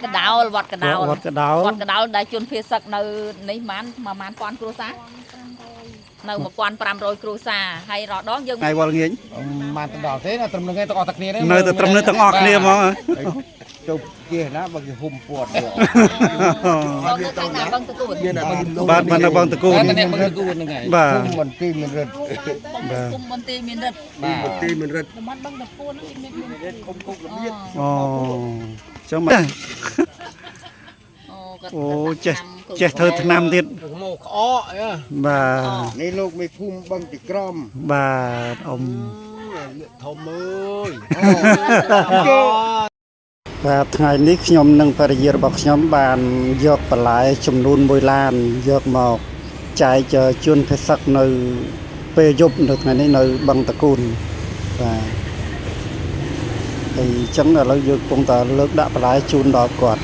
cái đào vọt cái đào đại chôn phía sặc nơi nấy mán quan cua sa nơi một quan pram rồi cua sa hay rõ đó dương ngày vào nghiến màn tầm đỏ thế là tầm ngay tao tạc nia đấy nơi từ tầm nơi tầng ọt nia mà chụp kia nó bằng hùm phuột bạn bạn là bằng tờ cô bà mình tim mình rực mình tim mình rực tim mình rực cho mà ô chết thơ thằng nam tiệt bà này lúc mình phun bằng tỉ crom bà ông thom ơi បាទថ្ងៃនេះខ្ញុំនិងភរិយារបស់ខ្ញុំបានយកបន្លែចំនួន1ឡានយកមកចែកជូនភេសជ្ជនៅពេលយប់នៅថ្ងៃនេះនៅបឹងតកូនបាទហើយអញ្ចឹងឥឡូវយើងកំពុងតែលើកដាក់បន្លែជូនដល់គាត់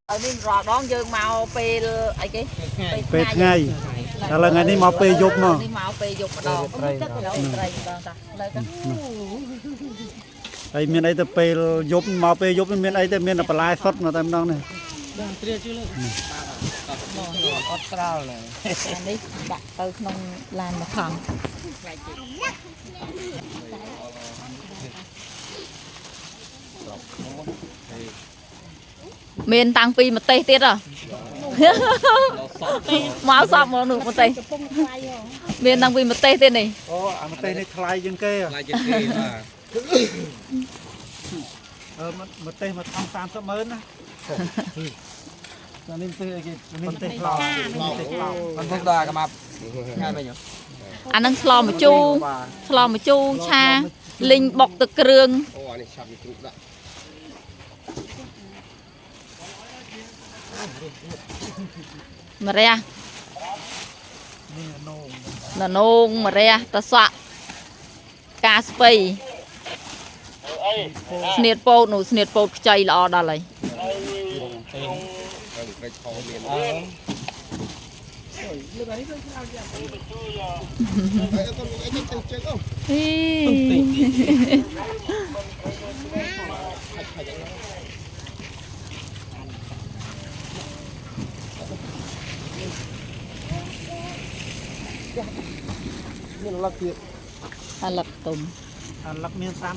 ហើយនេះរដងយើងមកពេលអីគេពេលថ្ងៃឥឡូវថ្ងៃនេះមកពេលយប់មកនេះមកពេលយប់ម្ដងត្រីម្ដងតាលើកហើយមានអីទៅពេលយប់មកពេលយប់មានអីទៅមានបន្លែសុតមកតែម្ដងនេះបងត្រៀជឿលើអត់ក្រោលអានេះដាក់ទៅក្នុងឡានមកថងមានតាំងពីម្ទេសទៀតហ៎មកសពមកនោះម្ទេសមានតាំងពីម្ទេសទៀតនេះអូអាម្ទេសនេះថ្លៃជាងគេថ្លៃជាងគេបាទម្ទេសមកថង30,000ណាចានេះម្ទេសអីគេម្ទេសឡោម្ទេសឡោมันพวกดากระมับง่ายไปอยู่អានឹងស្លម្ជូរឆាលីងបុកទឹកគ្រឿងអូអានេះឆាប់ជ្រូកដាក់ម្រះនងម្រះតសក់កាស្ពៃស្នៀតពោតនោះស្នៀតពោតខ្ចីល្អដល់ហើយមានលឹកទៀតអាលឹកទុំអាលឹកមានតាម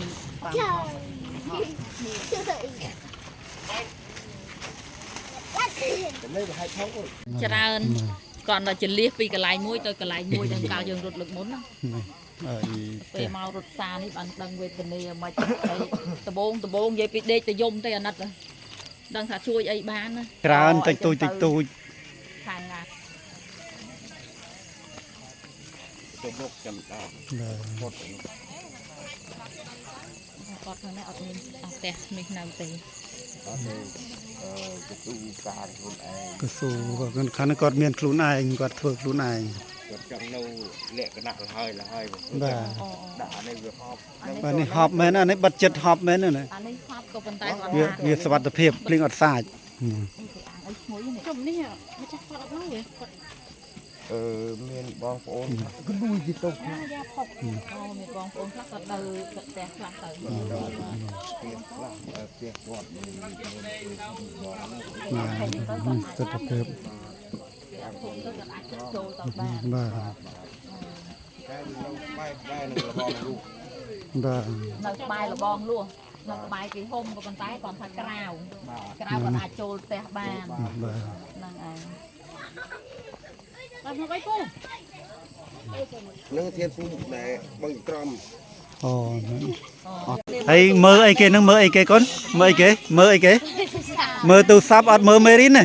ច្រើនគាត់ដល់ចលៀសពីកន្លែងមួយទៅកន្លែងមួយដល់កាលយើងរត់លើកមុនណាពេលមករត់សានេះបានដឹងវេទនាមិនដបងនិយាយពីដេកទៅយំទៅអាណិតដឹងថាជួយអីបានណាច្រើនតិចតួចខាងណាទៅបុកចាំដល់គាត់ថាណែអត់មានផ្ទះនេះនៅទេអត់ទេកស៊ូការខ្លួនឯងកស៊ូគាត់មានខ្លួនឯងគាត់ធ្វើខ្លួនឯងគាត់ចង់នៅលក្ខណៈហើយបាទដាក់អានេះវាហប់បាទនេះហប់មែនអានេះបិទចិត្តហប់មែនណាអានេះហប់ក៏ប៉ុន្តែគាត់វាសុវត្ថិភាពភ្លៀងអត់សាច់ជុំនេះម្ចាស់គាត់អត់នោះគាត់មានបងប្អូនគួយទីតុកយ៉ាផុកមានបងប្អូនខ្លះគាត់ទៅផ្ទះខ្លះទៅផ្ទះគាត់សុខភាពចូលទៅបានបាទតែនៅបែបនឹងរបងលូបាទនៅក្បែររបងលួសនៅក្បែរគេហុំក៏ប៉ុន្តែគាត់ថាក្រៅគាត់អាចចូលផ្ទះបានបាទហ្នឹងឯងបានមកអីគូនឹងធានស៊ូដែលបងក្រមអូហើយមើលអីគេនឹងមើលអីគេកូនមើលអីគេមើលទូរស័ព្ទអត់មើលមេរីនទេ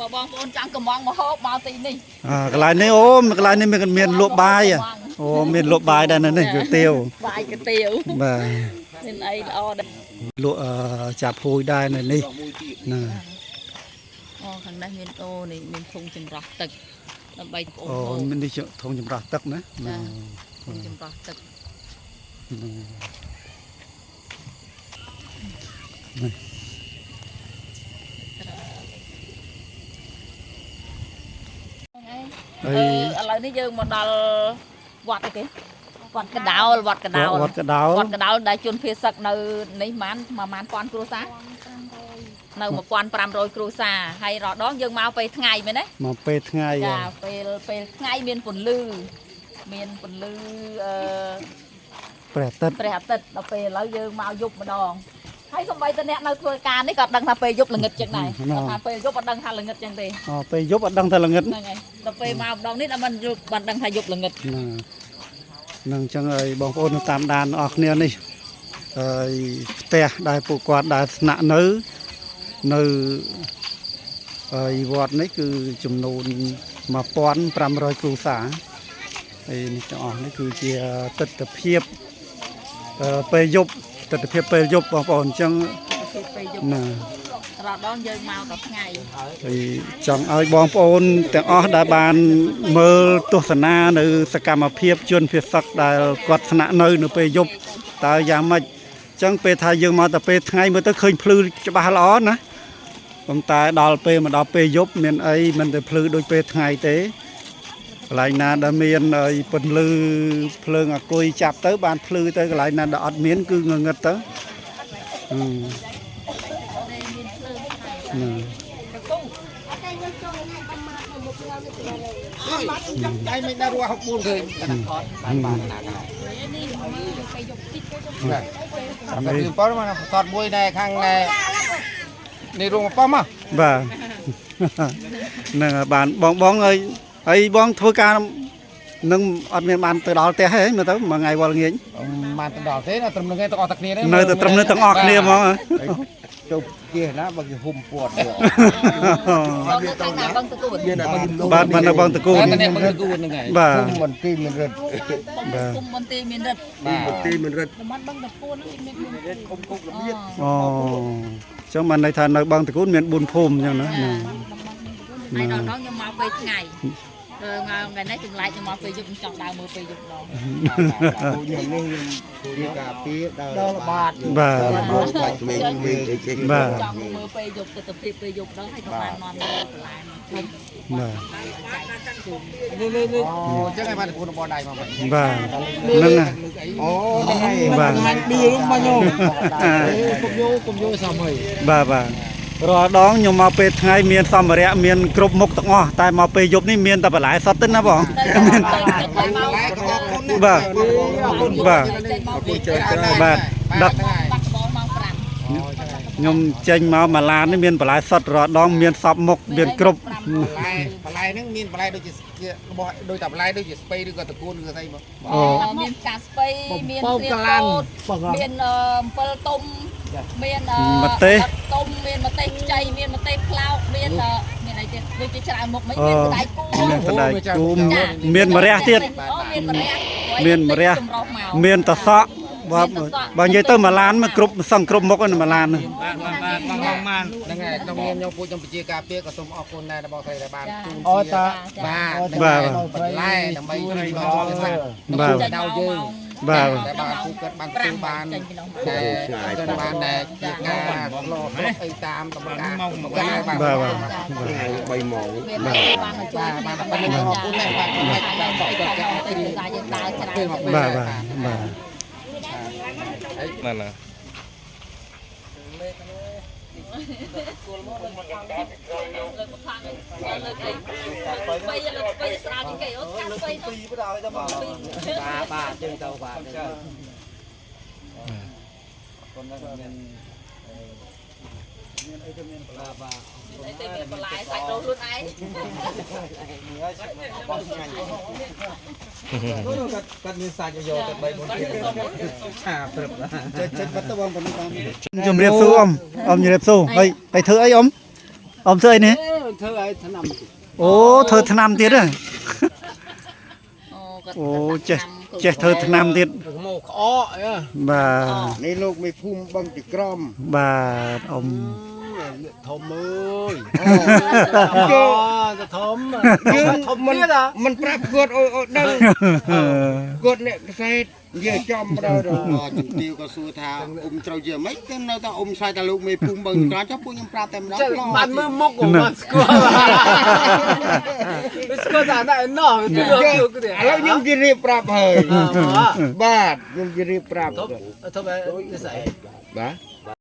បើបងប្អូនចង់កំងមកហូបមកទីនេះកន្លែងនេះកន្លែងនេះមានលក់បាយអូមានលក់បាយដែរនៅនេះគុយទាវបាយគុយទាវបាទមានអីល្អដែរលក់ចាប់ហួយដែរនៅនេះណាខាងនេះមាននេះមានធុងចម្រោះទឹកដើម្បីបងប្អូនមាននេះធុងចម្រោះទឹកណាធុងចម្រោះទឹក ហើយ ឥឡូវនេះយើងមកដល់វត្តអីគេវត្តកដោលវត្តកដោល វត្តកដោល វត្តកដោលដែលជនភៀសសឹកនៅនេះប្រហែល1000គ្រួសារនៅ1500គ្រួសារហើយរដងយើងមកពេលថ្ងៃមែនទេ មកពេលថ្ងៃ ចាពេលថ្ងៃមានពន្លឺព្រះអាទិត្យ ព្រះអាទិត្យដល់ពេលឥឡូវយើងមកយប់ម្ដងហើយសូម្បីតែអ្នកនៅធ្វើការនេះក៏ដឹងថាពេលយប់ល្ងឹតចឹងដែរគាត់ថាពេលយប់អត់ដឹងថាល្ងឹតចឹងទេ អូពេលយប់អត់ដឹងថាល្ងឹត ហ្នឹងហើយដល់ពេលមកម្ដងនេះដល់មិនយប់បានដឹងថាយប់ល្ងឹត នឹងអញ្ចឹងហើយបងប្អូននៅតាមដានអស់គ្នានេះហើយផ្ទះដែលពួកគាត់ដែលស្នាក់នៅហើយវត្តនេះគឺចំនួន1500គ្រួសារហើយនេះទាំងអស់នេះគឺជាទស្សនវិជ្ជាពេលយប់ទស្សនវិជ្ជាពេលយប់បងប្អូនអញ្ចឹង ពេលយប់ ណា រដងយើងមកដល់ថ្ងៃ ហើយចង់ឲ្យបងប្អូនទាំងអស់ដែលបានមើលទស្សនានៅសកម្មភាពជនភៀសសឹកដែលគាត់ស្នាក់នៅពេលយប់តើយ៉ាងម៉េចអញ្ចឹងពេលថាយើងមកតែពេលថ្ងៃមើលទៅឃើញភ្លឺច្បាស់ល្អណាប៉ុន្តែដល់ពេលយប់មានអីមិនទៅភ្លឺដូចពេលថ្ងៃទេកន្លែងណាដែលមានពន្លឺភ្លើងអាគុយចាប់ទៅបានភ្លឺទៅកន្លែងណាដែលអត់មានគឺងងឹតទៅ ដៃមិនដល់រស់64ឃើញតែថតបានណាស់តែពីប៉ោះមកថតមួយដែរខាងនេះរួមប៉ោះមក បាទហ្នឹងបានបងហើយបងធ្វើការនឹងអត់មានបានទៅដល់ផ្ទះទេមើលទៅមួយថ្ងៃវល់ងាយ បានទៅដល់ទេនៅត្រឹមនឹងទាំងអស់តែគ្នា នៅតែត្រឹមនឹងទាំងអស់គ្នាហ្មង ជប់គេណាបើគេហុំពួត បងទៅខាងណាបងតកូន មានតែ បាទបាននៅបងតកូន តែអ្នកបងតកូនហ្នឹងហើយ បាទ គុំមន្ទីរមានរិទ្ធ គុំមន្ទីរមានរិទ្ធ មន្ទីរមានរិទ្ធ តំបន់បងតកូនហ្នឹងមានរិទ្ធ គុំគុករបៀប អូចឹងបានន័យថានៅបងតកូនមាន4ភូមិចឹងណា ហើយដល់ដល់ខ្ញុំមកពេលថ្ងៃថ្ងៃនេះចម្លែកខ្ញុំមកពេលយប់ខ្ញុំចង់ដើរមើលពេលយប់ដល់ ខ្ញុំនេះខ្ញុំការពារដល់បាទ បាទ បាច់ក្មេងៗ បាទ ចង់មើលពេលយប់ទស្សនវិជ្ជាពេលយប់ដល់ហើយក៏បាននាំទៅកន្លែងជុំ បាទ នេះអូចឹងឯងបានគូនបដៃមក បាទហ្នឹងណា អូហ្នឹងហើយ បាទ បានឌីលមកញោគុំយោសមហើយ បាទរាល់ដងខ្ញុំមកពេលថ្ងៃមានសម្ភារៈមានគ្រប់មុខទាំងអស់តែមកពេលយប់នេះមានតែបន្លែសុទ្ធទេណាបងមានបាទបាទដឹក បាក់បងម៉ោង5 ខ្ញុំចេញមកមួយឡាននេះមានបន្លែសុទ្ធរាល់ដងមានសពមុខមានគ្រប់ បន្លែហ្នឹងមានបន្លែដូចជារបស់ដូចតែបន្លែដូចជាស្ពៃឬក៏តកូនឬស្អីមក មានផ្កាស្ពៃមានត្រៀមពោតមានអំពិលទុំមានទុំមានម្ទេសខ្ចីមានម្ទេសផ្លោកមានអីទៀតដូចជាច្រើនមុខមិនមានស្ដាយគូ មានស្ដាយគូមានម្រះទៀត មានម្រះ មានតសក់បើនិយាយទៅមួយឡានមកគ្រប់សឹងគ្រប់មុខហ្នឹងមួយឡានហ្នឹង បានហ្នឹងហើយក្នុងនាមខ្ញុំពួកខ្ញុំពជាការពារក៏សូមអរគុណដែររបស់ស្រីដែលបានជូន អូតា បាទ បាទ បន្លែដើម្បីជួយដល់ចិត្តសាស្ត្រ បាទ ដល់យើង បាទ តែបានគូគាត់បានទូបានតែគាត់បានតែជាការលោតអីតាមតម្រូវការបាទ បាទ 3ម៉ោង បានជួយបានអរគុណដែរបាទបាទគាត់យើងដើរច្រើន បាទបាទ นั่นนะ ไปស្រាលជាងគេអូកាស្ពៃទៅបាទជើងទៅបាទមានអីទៅមានបន្លែបាទអីទៅមានបន្លែសាច់ដូរខ្លួនឯង គាត់មានសាច់យកទៅ3 4ឆាព្រឹបចេញបាត់ទៅបងប៉ុណ្ណឹងបាន ជំរាបសួរអ៊ំជំរាបសួរហើយធ្វើអីអ៊ំធ្វើអីនេះ ធ្វើឲ្យឆ្នាំ អូធ្វើថ្នាំទៀតហ៎អូចេះធ្វើថ្នាំទៀត មកក្អក បាទ នេះលោកមេភូមិបឹងទីក្រម បាទអ៊ំ ធំអើយធំយើងធំមិនប្រាប់គាត់អូដឹងគាត់អ្នកកសែត យើចំដល់ ជំទាវក៏សួរថាអ៊ំត្រូវជាម៉េចទៅនៅតែអ៊ំឆ្លើយថាលោកមេភូមិបើក្រោយចុះពួកខ្ញុំប្រាប់តែម្ដង បានមើលមុខក៏មិនស្គាល់ស្គាល់តែណែណោះទៅលើគឺទេ ឥឡូវខ្ញុំជិះរៀបប្រាប់ហើយបាទខ្ញុំជិះរៀបប្រាប់ ទៅទៅនិស័យ បាទ